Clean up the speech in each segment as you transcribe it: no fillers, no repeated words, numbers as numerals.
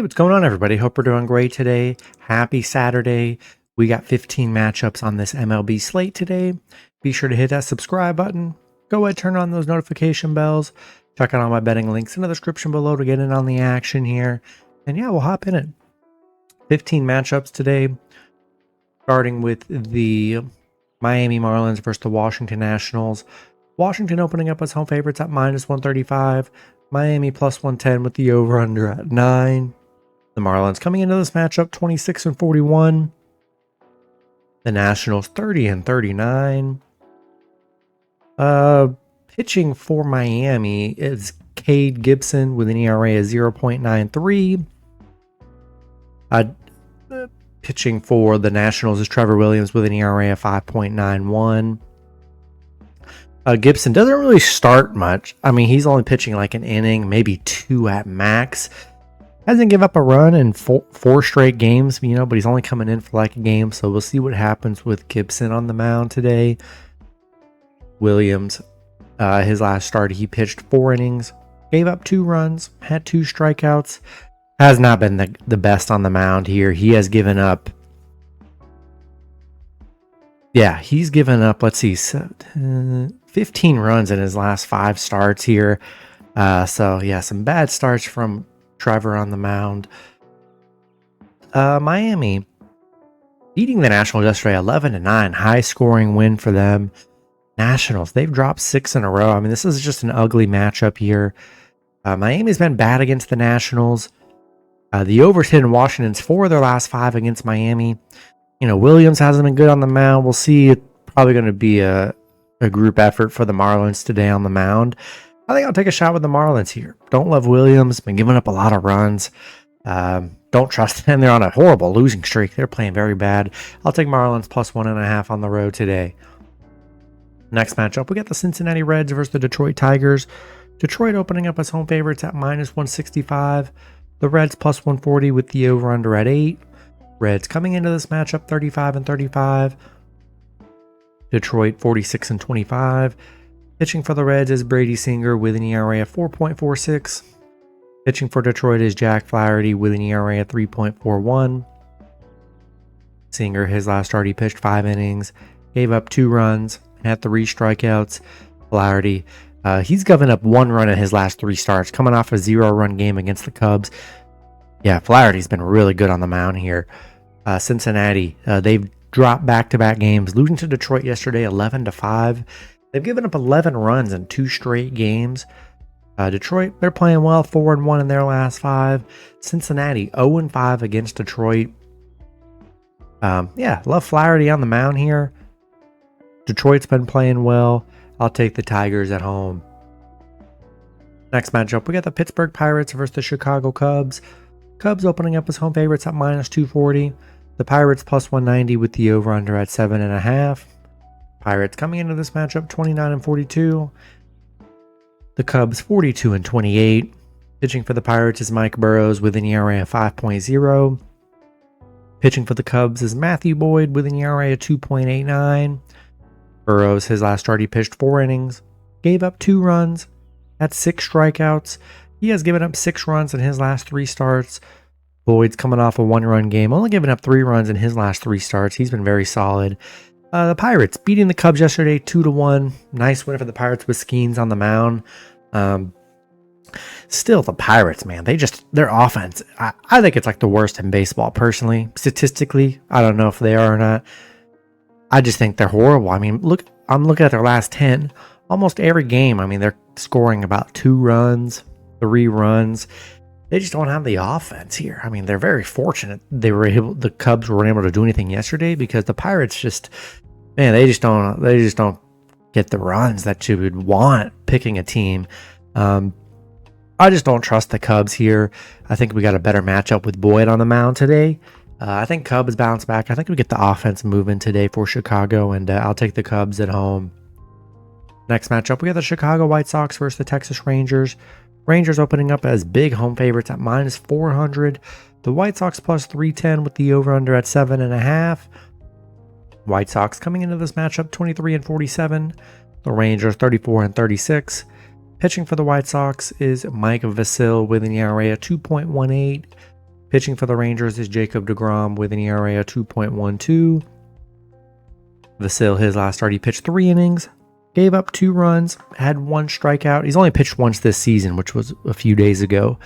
Hey, what's going on, everybody? Hope we're doing great today. Happy Saturday. We got 15 matchups on this MLB slate today. Be sure to hit that subscribe button. Go ahead, turn on those notification bells. Check out all my betting links in the description below to get in on the action here. And yeah, we'll hop in it. 15 matchups today, starting with the Miami Marlins versus the Washington Nationals. Washington opening up as home favorites at -135. Miami +110 with the over-under at 9. The Marlins coming into this matchup 26-41. The Nationals 30-39. Pitching for Miami is Cade Gibson with an ERA of 0.93. Pitching for the Nationals is Trevor Williams with an ERA of 5.91. Gibson doesn't really start much. I mean, he's only pitching like an inning, maybe 2 at max. Hasn't given up a run in four straight games, but he's only coming in for like a game. So we'll see what happens with Gibson on the mound today. Williams, his last start, he pitched 4 innings, gave up 2 runs, had 2 strikeouts. Has not been the best on the mound here. He has given up. Yeah, he's given up, let's see, 15 runs in his last 5 starts here. So, yeah, some bad starts from Trevor on the mound. Miami beating the Nationals yesterday 11-9. High-scoring win for them. Nationals, they've dropped 6 in a row. I mean, this is just an ugly matchup here. Miami's been bad against the Nationals. The overs hit in Washington's 4 of their last 5 against Miami. Williams hasn't been good on the mound. We'll see. It's probably going to be a group effort for the Marlins today on the mound. I think I'll take a shot with the Marlins here. Don't love Williams. Been giving up a lot of runs. Don't trust them. They're on a horrible losing streak. They're playing very bad. I'll take Marlins +1.5 on the road today. Next matchup, we got the Cincinnati Reds versus the Detroit Tigers. Detroit opening up as home favorites at -165. The Reds +140 with the over-under at 8. Reds coming into this matchup 35-35. Detroit 46-25. Pitching for the Reds is Brady Singer with an ERA of 4.46. Pitching for Detroit is Jack Flaherty with an ERA of 3.41. Singer, his last start, he pitched 5 innings, gave up 2 runs, had 3 strikeouts. Flaherty, he's given up 1 run in his last 3 starts, coming off a 0-run game against the Cubs. Yeah, Flaherty's been really good on the mound here. Cincinnati, they've dropped back-to-back games, losing to Detroit yesterday 11-5. They've given up 11 runs in 2 straight games. Detroit, they're playing well, 4-1 in their last 5. Cincinnati, 0-5 against Detroit. Yeah, love Flaherty on the mound here. Detroit's been playing well. I'll take the Tigers at home. Next matchup, we got the Pittsburgh Pirates versus the Chicago Cubs. Cubs opening up as home favorites at -240. The Pirates +190 with the over-under at 7.5. Pirates coming into this matchup 29-42. The Cubs 42-28. Pitching for the Pirates is Mike Burrows with an ERA of 5.0. Pitching for the Cubs is Matthew Boyd with an ERA of 2.89. Burrows, his last start, he pitched 4 innings, gave up 2 runs, had 6 strikeouts. He has given up 6 runs in his last 3 starts. Boyd's coming off a 1-run game, only giving up 3 runs in his last 3 starts. He's been very solid. The Pirates beating the Cubs yesterday 2-1. Nice win for the Pirates with Skeens on the mound. Still, the Pirates, man, their offense, I think it's like the worst in baseball, personally. Statistically, I don't know if they are or not. I just think they're horrible. I mean, look, I'm looking at their last 10. Almost every game, I mean, they're scoring about 2 runs, 3 runs. They just don't have the offense here. I mean, they're very fortunate the Cubs weren't able to do anything yesterday, because the Pirates they just don't get the runs that you would want picking a team. I just don't trust the Cubs here. I think we got a better matchup with Boyd on the mound today. I think Cubs bounce back. I think we get the offense moving today for Chicago, and I'll take the Cubs at home. Next matchup, we got the Chicago White Sox versus the Texas Rangers. Rangers opening up as big home favorites at -400. The White Sox +310 with the over-under at 7.5. White Sox coming into this matchup 23-47. The Rangers 34-36. Pitching for the White Sox is Mike Vasil with an ERA of 2.18. Pitching for the Rangers is Jacob deGrom with an ERA of 2.12. Vasil, his last start, he pitched 3 innings, gave up 2 runs, had 1 strikeout. He's only pitched once this season, which was a few days ago.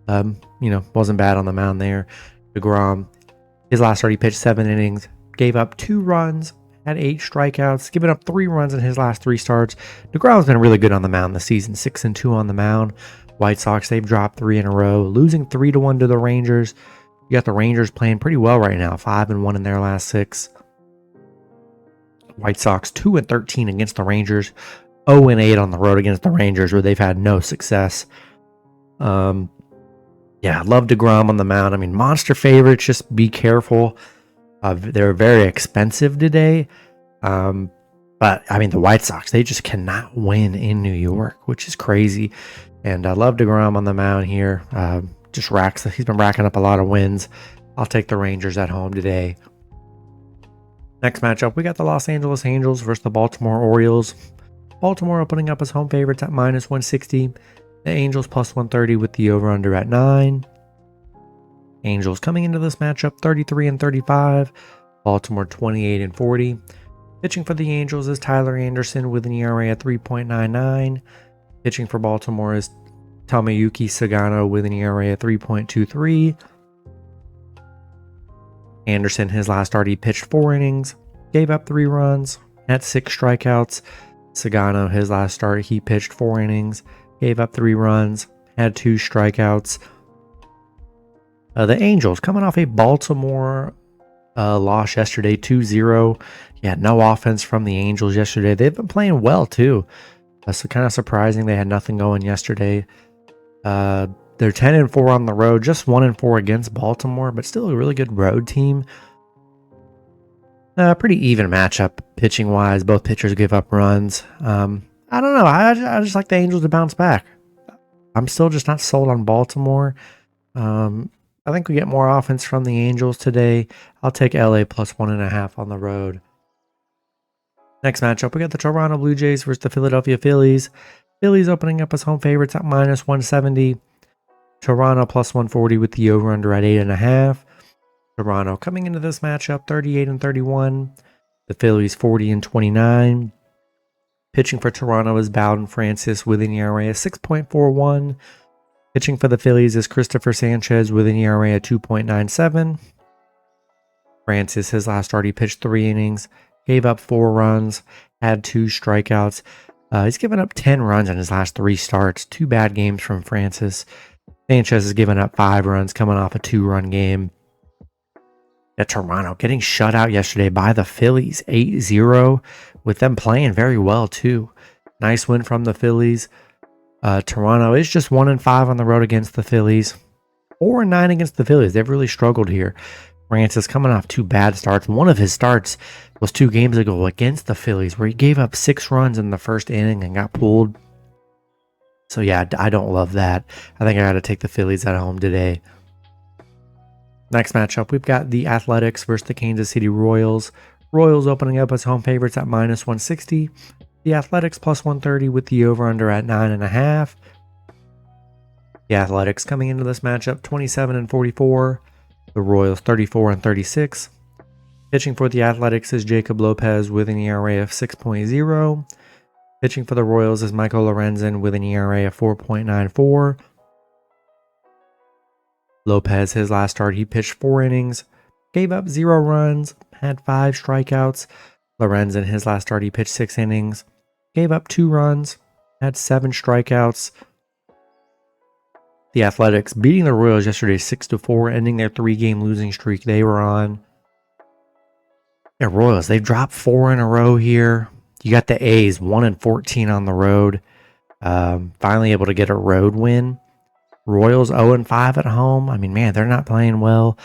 Wasn't bad on the mound there. deGrom, his last start, he pitched 7 innings, gave up 2 runs, had 8 strikeouts, given up 3 runs in his last 3 starts. deGrom's been really good on the mound this season, 6-2 on the mound. White Sox, they've dropped 3 in a row, losing 3-1 to the Rangers. You got the Rangers playing pretty well right now, 5-1 in their last 6. White Sox 2-13 against the Rangers, 0-8 on the road against the Rangers, where they've had no success. Love deGrom on the mound. I mean, monster favorites. Just be careful. They're very expensive today. But I mean, the White Sox, they just cannot win in New York, which is crazy. And I love deGrom on the mound here. He's been racking up a lot of wins. I'll take the Rangers at home today. Next matchup, we got the Los Angeles Angels versus the Baltimore Orioles. Baltimore opening up as home favorites at -160. The Angels +130 with the over-under at 9. Angels coming into this matchup 33-35. Baltimore 28-40. Pitching for the Angels is Tyler Anderson with an ERA at 3.99. Pitching for Baltimore is Tomoyuki Sagano with an ERA at 3.23. Anderson, his last start, he pitched 4 innings, gave up 3 runs, had 6 strikeouts. Sagano, his last start, he pitched 4 innings, gave up 3 runs, had 2 strikeouts. The Angels coming off a Baltimore loss yesterday, 2-0. Yeah, no offense from the Angels yesterday. They've been playing well too. So kind of surprising they had nothing going yesterday. They're 10-4 on the road, just 1-4 against Baltimore, but still a really good road team. Pretty even matchup pitching wise. Both pitchers give up runs. I don't know. I just like the Angels to bounce back. I'm still just not sold on Baltimore. I think we get more offense from the Angels today. I'll take LA +1.5 on the road. Next matchup, we got the Toronto Blue Jays versus the Philadelphia Phillies. Phillies opening up as home favorites at -170. Toronto +140 with the over-under at 8.5. Toronto coming into this matchup 38-31. The Phillies 40-29. Pitching for Toronto is Bowden Francis with an ERA of 6.41. Pitching for the Phillies is Christopher Sanchez with an ERA of 2.97. Francis, his last start, he pitched 3 innings, gave up 4 runs, had 2 strikeouts. He's given up 10 runs in his last 3 starts. 2 bad games from Francis. Sanchez has given up 5 runs coming off a 2-run game. At Toronto getting shut out yesterday by the Phillies, 8-0, with them playing very well too. Nice win from the Phillies. Toronto is just 1-5 on the road against the Phillies. 4-9 against the Phillies. They've really struggled here. Francis coming off 2 bad starts. One of his starts was 2 games ago against the Phillies, where he gave up 6 runs in the first inning and got pulled. So yeah, I don't love that. I think I got to take the Phillies at home today. Next matchup, we've got the Athletics versus the Kansas City Royals. Royals opening up as home favorites at -160. The Athletics +130 with the over-under at 9.5. The Athletics coming into this matchup 27-44. The Royals 34-36. Pitching for the Athletics is Jacob Lopez with an ERA of 6.0. Pitching for the Royals is Michael Lorenzen with an ERA of 4.94. Lopez, his last start, he pitched 4 innings, gave up 0 runs, had 5 strikeouts. Lorenzen, his last start, he pitched 6 innings, gave up 2 runs, had 7 strikeouts. The Athletics beating the Royals yesterday 6-4, ending their 3-game losing streak they were on. The Royals, they've dropped 4 in a row here. You got the A's 1-14 on the road. Finally able to get a road win. Royals 0-5 at home. I mean, man, they're not playing well.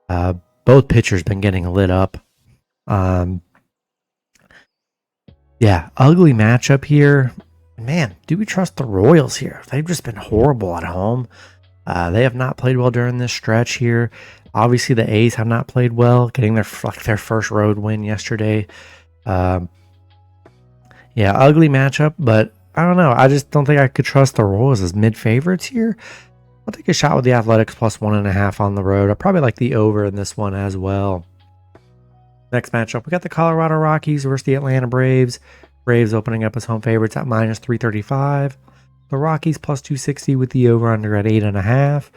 Both pitchers been getting lit up. Yeah, ugly matchup here. Man, do we trust the Royals here? They've just been horrible at home. They have not played well during this stretch here. Obviously, the A's have not played well, getting their first road win yesterday. Yeah, ugly matchup, but I don't know. I just don't think I could trust the Royals as mid favorites here. I'll take a shot with the Athletics plus 1.5 on the road. I probably like the over in this one as well. Next matchup, we got the Colorado Rockies versus the Atlanta Braves. Braves opening up as home favorites at minus 335. The Rockies plus 260 with the over-under at 8.5.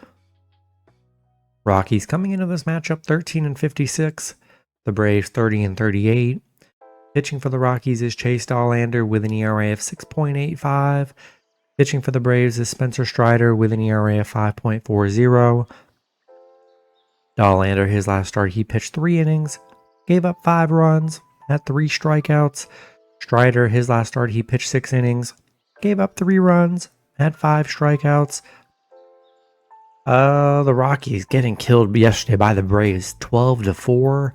Rockies coming into this matchup 13-56. The Braves 30-38. Pitching for the Rockies is Chase Dollander with an ERA of 6.85. Pitching for the Braves is Spencer Strider with an ERA of 5.40. Dollander, his last start, he pitched 3 innings, gave up 5 runs, had 3 strikeouts. Strider, his last start, he pitched 6 innings, gave up 3 runs, had 5 strikeouts. The Rockies getting killed yesterday by the Braves, 12-4.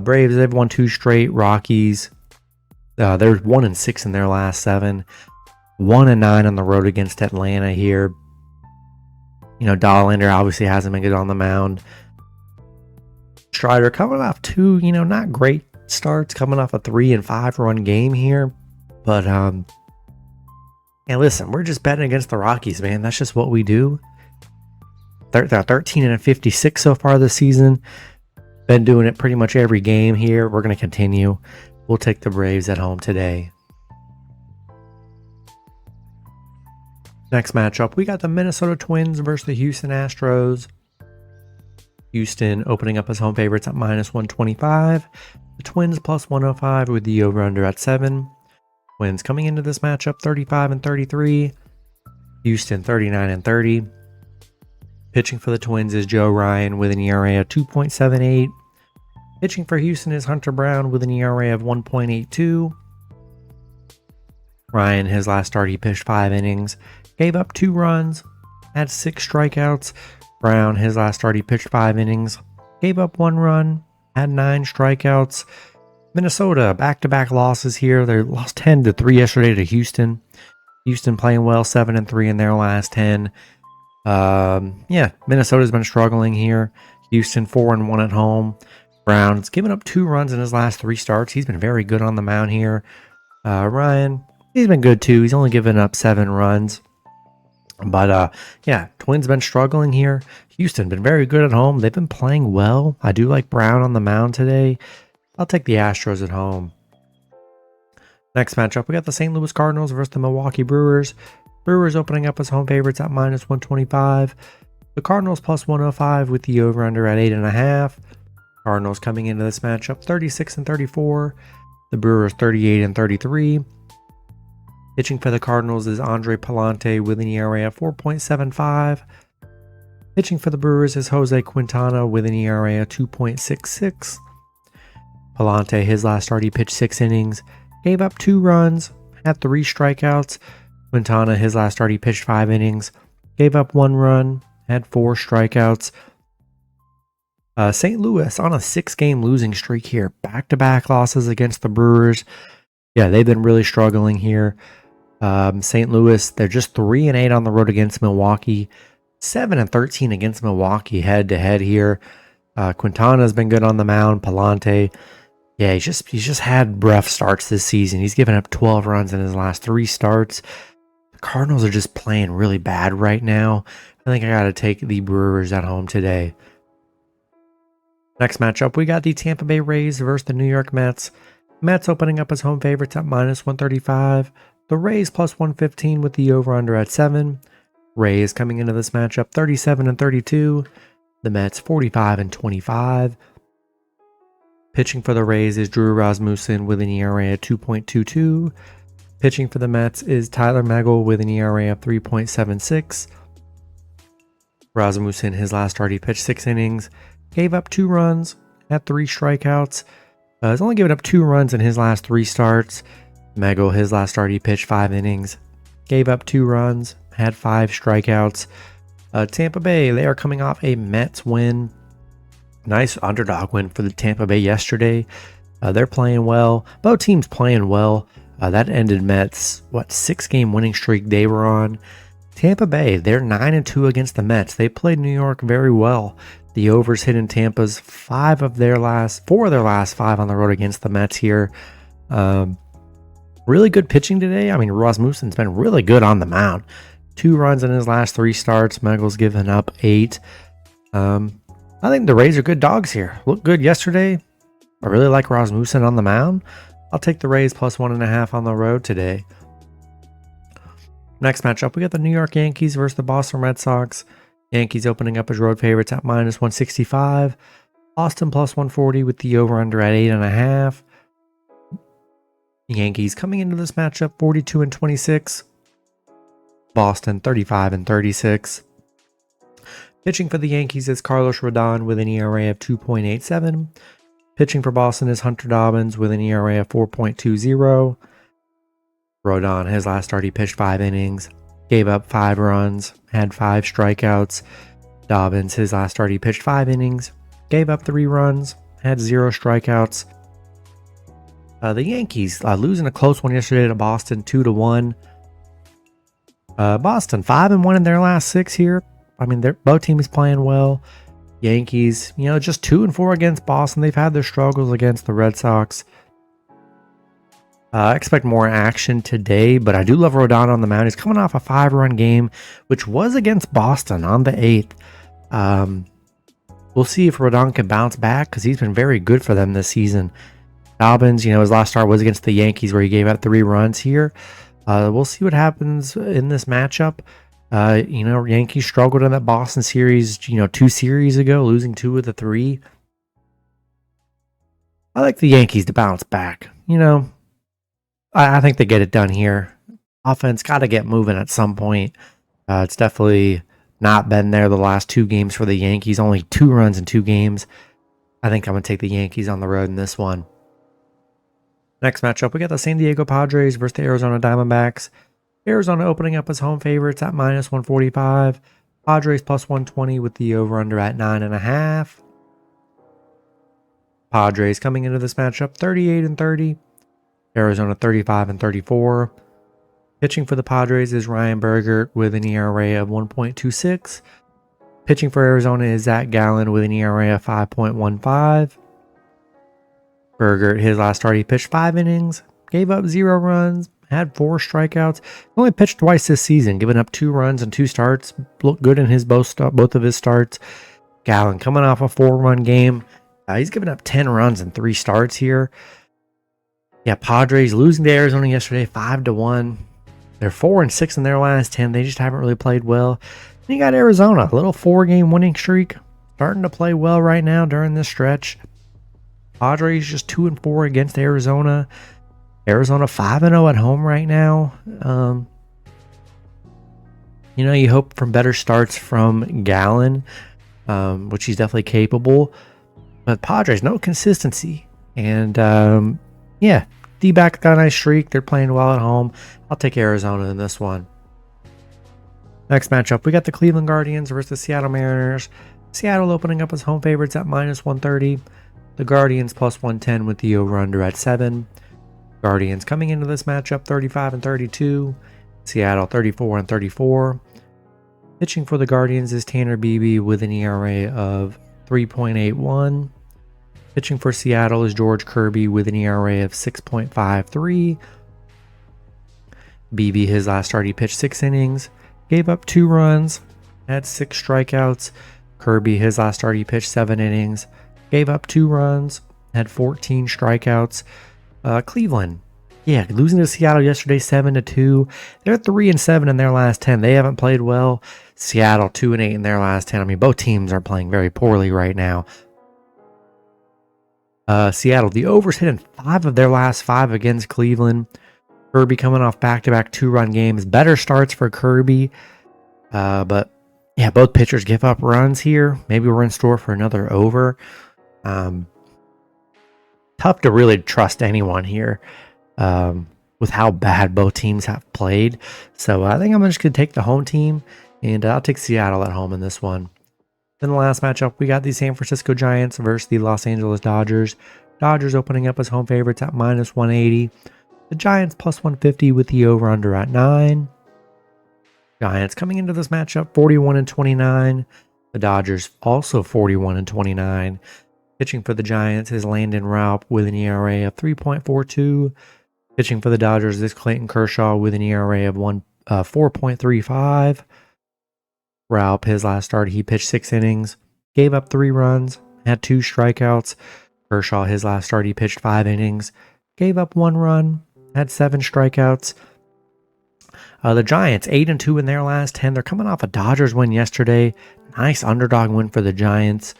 Braves, they've won 2 straight. Rockies, they're 1-6 in their last 7. 1-9 on the road against Atlanta here. You know, Dollander obviously hasn't been good on the mound. Strider coming off 2, not great starts, coming off a 3 and 5 run game here. But, and listen, we're just betting against the Rockies, man. That's just what we do. They're 13-56 so far this season. Been doing it pretty much every game here. We're going to continue. We'll take the Braves at home today. Next matchup, we got the Minnesota Twins versus the Houston Astros. Houston opening up as home favorites at minus 125. The Twins plus 105 with the over-under at 7. Twins coming into this matchup 35-33. Houston 39-30. Pitching for the Twins is Joe Ryan with an ERA of 2.78. Pitching for Houston is Hunter Brown with an ERA of 1.82. Ryan, his last start, he pitched 5 innings, gave up 2 runs, had 6 strikeouts. Brown, his last start, he pitched 5 innings, gave up 1 run, had 9 strikeouts. Minnesota, back-to-back losses here. They lost 10-3 yesterday to Houston. Houston playing well, 7-3 in their last 10. Minnesota's been struggling here. Houston 4-1 at home. Brown's given up 2 runs in his last 3 starts. He's been very good on the mound here. Ryan, he's been good too. He's only given up 7 runs. But Twins been struggling here. Houston been very good at home. They've been playing well. I do like Brown on the mound today. I'll take the Astros at home. Next matchup, we got the St. Louis Cardinals versus the Milwaukee Brewers. Brewers opening up as home favorites at minus 125. The Cardinals plus 105 with the over-under at 8.5. Cardinals coming into this matchup 36-34. The Brewers 38-33. Pitching for the Cardinals is Andre Palante with an ERA of 4.75. Pitching for the Brewers is Jose Quintana with an ERA of 2.66. Palante, his last start, he pitched 6 innings, gave up 2 runs, had 3 strikeouts. Quintana, his last start, he pitched 5 innings, gave up 1 run, had 4 strikeouts. St. Louis on a 6-game losing streak here. Back-to-back losses against the Brewers. Yeah, they've been really struggling here. St. Louis, they're just 3-8 on the road against Milwaukee. 7-13 against Milwaukee head-to-head here. Quintana's been good on the mound. Palante, yeah, he's just had rough starts this season. He's given up 12 runs in his last 3 starts. The Cardinals are just playing really bad right now. I think I got to take the Brewers at home today. Next matchup, we got the Tampa Bay Rays versus the New York Mets. Mets opening up as home favorites at minus 135. The Rays plus 115 with the over-under at 7. Rays coming into this matchup 37-32. The Mets 45-25. Pitching for the Rays is Drew Rasmussen with an ERA of 2.22. Pitching for the Mets is Tyler Megill with an ERA of 3.76. Rasmussen, his last start, he pitched 6 innings, gave up 2 runs, had 3 strikeouts. He's only given up 2 runs in his last 3 starts. Megill, his last start, he pitched 5 innings, gave up 2 runs, had 5 strikeouts. Tampa Bay, they are coming off a Mets win. Nice underdog win for the Tampa Bay yesterday. They're playing well. Both teams playing well. That ended Mets, 6-game winning streak they were on. Tampa Bay, they're 9-2 against the Mets. They played New York very well. The overs hit in Tampa's 4 of their last 5 on the road against the Mets here. Really good pitching today. I mean, Rasmussen's been really good on the mound. 2 runs in his last 3 starts. Megal's given up 8. I think the Rays are good dogs here. Looked good yesterday. I really like Rasmussen on the mound. I'll take the Rays plus 1.5 on the road today. Next matchup, we got the New York Yankees versus the Boston Red Sox. Yankees opening up as road favorites at minus 165. Boston plus 140 with the over-under at 8.5. Yankees coming into this matchup 42-26. Boston 35-36. Pitching for the Yankees is Carlos Rodon with an ERA of 2.87. Pitching for Boston is Hunter Dobbins with an ERA of 4.20. Rodon, his last start, he pitched 5 innings, gave up 5 runs, had 5 strikeouts. Dobbins, his last start, he pitched 5 innings, gave up 3 runs, had 0 strikeouts. The Yankees losing a close one yesterday to Boston, 2-1. Boston 5-1 in their last 6 here. I mean, both teams playing well. Yankees, just 2-4 against Boston. They've had their struggles against the Red Sox. I expect more action today, but I do love Rodon on the mound. He's coming off a 5-run game, which was against Boston on the 8th. We'll see if Rodon can bounce back because he's been very good for them this season. Dobbins, his last start was against the Yankees where he gave up 3 runs here. We'll see what happens in this matchup. Yankees struggled in that Boston series, 2 series ago, losing 2 of the 3. I like the Yankees to bounce back. I think they get it done here. Offense got to get moving at some point. It's definitely not been there the last 2 games for the Yankees. Only 2 runs in 2 games. I think I'm going to take the Yankees on the road in this one. Next matchup, we got the San Diego Padres versus the Arizona Diamondbacks. Arizona opening up as home favorites at minus 145. Padres plus 120 with the over-under at 9.5. Padres coming into this matchup 38-30. Arizona 35-34. Pitching for the Padres is Ryan Bergert with an ERA of 1.26. Pitching for Arizona is Zach Gallen with an ERA of 5.15. Bergert, his last start, he pitched 5 innings, gave up 0 runs, had 4 strikeouts. Only pitched twice this season, giving up 2 runs and 2 starts. Looked good in both of his starts. Gallen coming off a 4-run game. He's given up 10 runs and 3 starts here. Yeah, Padres losing to Arizona yesterday, 5-1. They're 4-6 in their last 10. They just haven't really played well. And you got Arizona, a little 4-game winning streak, starting to play well right now during this stretch. Padres just 2-4 against Arizona. Arizona 5-0 at home right now. You hope for better starts from Gallen, which he's definitely capable. But Padres, no consistency. And D-back got a nice streak. They're playing well at home. I'll take Arizona in this one. Next matchup, we got the Cleveland Guardians versus the Seattle Mariners. Seattle opening up as home favorites at minus 130. The Guardians plus 110 with the over-under at 7. Guardians coming into this matchup 35-32. Seattle 34-34. Pitching for the Guardians is Tanner Beebe with an ERA of 3.81. Pitching for Seattle is George Kirby with an ERA of 6.53. Beebe, his last start, he pitched 6 innings, gave up 2 runs, had 6 strikeouts. Kirby, his last start, he pitched 7 innings, gave up 2 runs, had 14 strikeouts. Cleveland, losing to Seattle yesterday 7-2. They're 3-7 in their last 10. They haven't played well. Seattle 2-8 in their last 10. I mean, both teams are playing very poorly right now. Seattle, the overs hit in 5 of their last 5 against Cleveland. Kirby coming off back-to-back 2-run games. Better starts for Kirby. But both pitchers give up runs here. Maybe we're in store for another over. Tough to really trust anyone here with how bad both teams have played. So I think I'm just going to take the home team, and I'll take Seattle at home in this one. Then the last matchup, we got the San Francisco Giants versus the Los Angeles Dodgers. Dodgers opening up as home favorites at minus 180. The Giants plus 150 with the over-under at 9. Giants coming into this matchup 41-29. The Dodgers also 41-29. Pitching for the Giants is Landon Raup with an ERA of 3.42. Pitching for the Dodgers is Clayton Kershaw with an ERA of 4.35. Ralph, his last start, he pitched 6 innings, gave up 3 runs, had 2 strikeouts. Kershaw, his last start, he pitched 5 innings, gave up 1 run, had 7 strikeouts. The Giants, 8-2 in their last 10. They're coming off a Dodgers win yesterday. Nice underdog win for the Giants.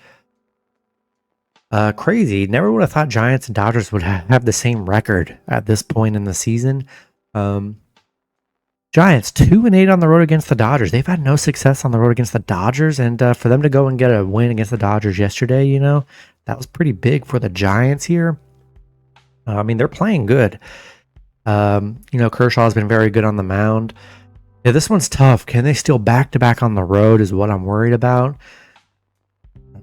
Crazy. Never would have thought Giants and Dodgers would have the same record at this point in the season. Giants 2-8 on the road against the Dodgers. They've had no success on the road against the Dodgers, and for them to go and get a win against the Dodgers yesterday, that was pretty big for the Giants here. I mean, they're playing good. Kershaw's been very good on the mound. Yeah, this one's tough. Can they steal back-to-back on the road is what I'm worried about.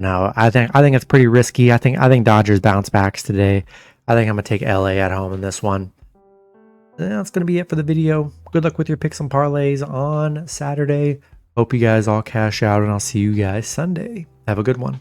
No, I think it's pretty risky. I think Dodgers bounce backs today. I think I'm gonna take LA at home in this one. That's gonna be it for the video. Good luck with your picks and parlays on Saturday. Hope you guys all cash out, and I'll see you guys Sunday. Have a good one.